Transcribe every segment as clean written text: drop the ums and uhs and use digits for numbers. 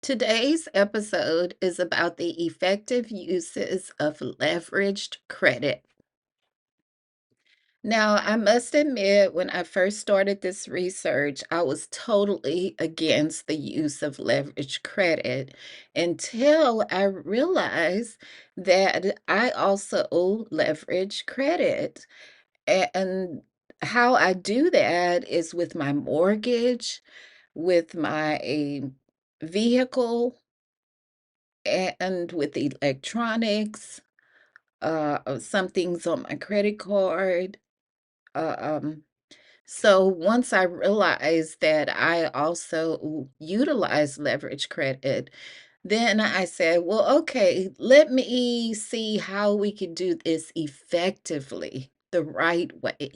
Today's episode is about the effective uses of leveraged credit. Now, I must admit, when I first started this research, I was totally against the use of leveraged credit until I realized that I also leverage credit. And how I do that is with my mortgage, with my vehicle, and with electronics, some things on my credit card. Uh, um, so once I realized that I also utilize leverage credit, then I said, well, okay, let me see how we can do this effectively, the right way.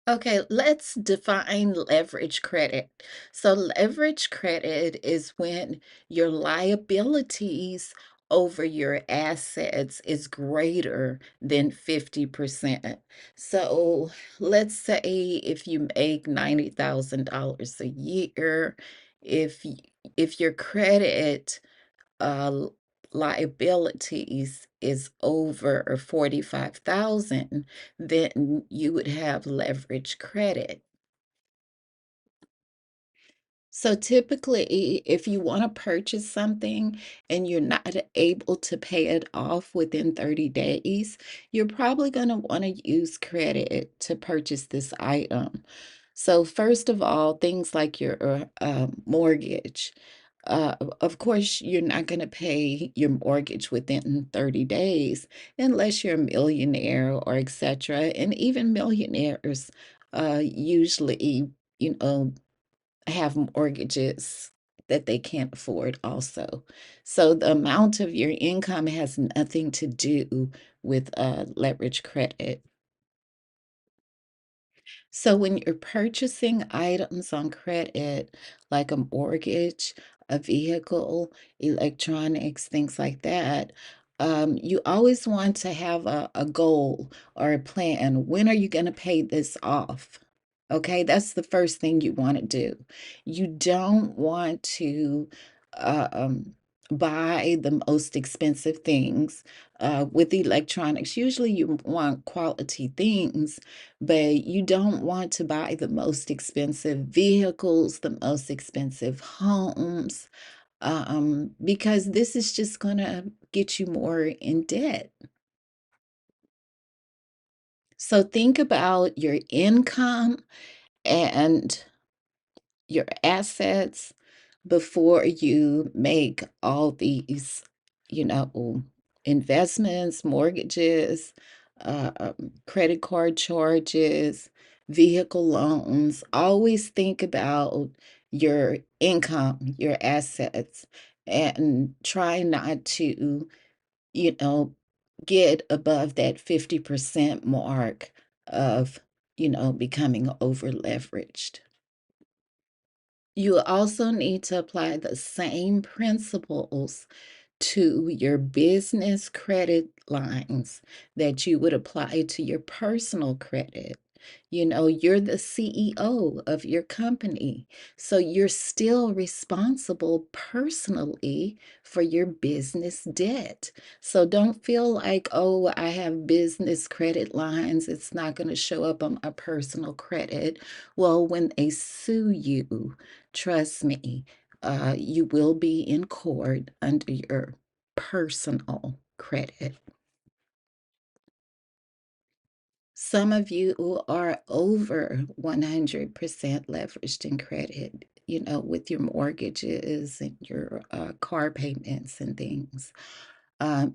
Okay, let's define leverage credit. So, leverage credit is when your liabilities over your assets is greater than 50%. So, let's say if you make $90,000 a year, if y- if your credit uh, liabilities is over 45,000, then you would have leverage credit. So typically, if you want to purchase something and you're not able to pay it off within 30 days, you're probably going to want to use credit to purchase this item. So, first of all, things like your mortgage. Of course, you're not going to pay your mortgage within 30 days unless you're a millionaire or etc. And even millionaires usually, you know, have mortgages that they can't afford also. So the amount of your income has nothing to do with leverage credit. So when you're purchasing items on credit, like a mortgage, a vehicle, electronics, things like that, you always want to have a goal or a plan. When are you going to pay this off? Okay, that's the first thing you want to do. You don't want to buy the most expensive things with electronics. Usually, you want quality things, but you don't want to buy the most expensive vehicles, the most expensive homes, because this is just going to get you more in debt. So think about your income and your assets before you make all these, you know, investments, mortgages, credit card charges, vehicle loans. Always think about your income, your assets, and try not to, you know, get above that 50% mark of, becoming over leveraged. You also need to apply the same principles to your business credit lines that you would apply to your personal credit. You're the CEO of your company, so you're still responsible personally for your business debt. So don't feel like, oh, I have business credit lines, it's not going to show up on my personal credit. Well, when they sue you, trust me, you will be in court under your personal credit. Some of you are over 100% leveraged in credit, with your mortgages and your car payments and things.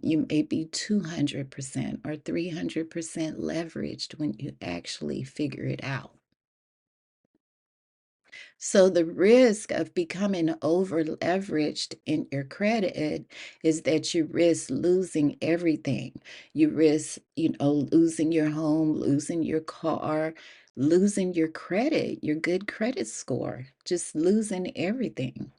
You may be 200% or 300% leveraged when you actually figure it out. So the risk of becoming over leveraged in your credit is that you risk losing everything. You risk, losing your home, losing your car, losing your credit, your good credit score, just losing everything.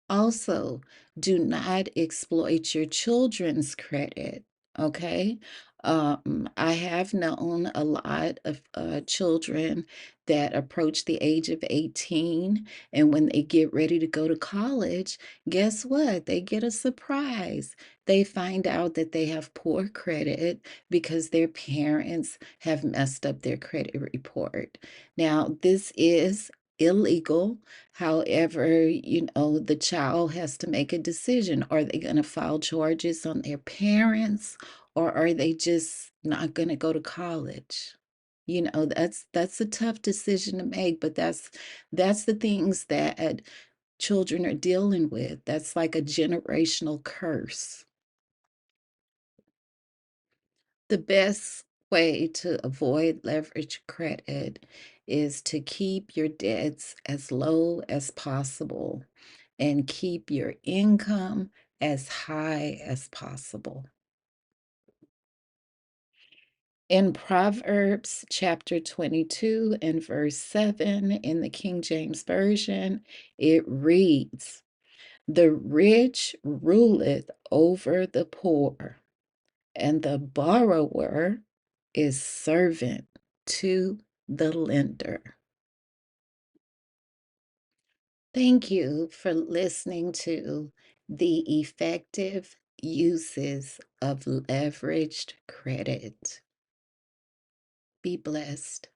Also, do not exploit your children's credit, okay? I have known a lot of children that approach the age of 18, and when they get ready to go to college, guess what? They get a surprise. They find out that they have poor credit because their parents have messed up their credit report. Now, this is illegal. However, the child has to make a decision. Are they going to file charges on their parents, or are they just not going to go to college? That's a tough decision to make, but that's the things that children are dealing with. That's like a generational curse. The best way to avoid leverage credit is to keep your debts as low as possible and keep your income as high as possible. In Proverbs chapter 22 and verse 7 in the King James Version, it reads, "The rich ruleth over the poor, and the borrower is servant to the lender." Thank you for listening to the effective uses of leveraged credit. Be blessed.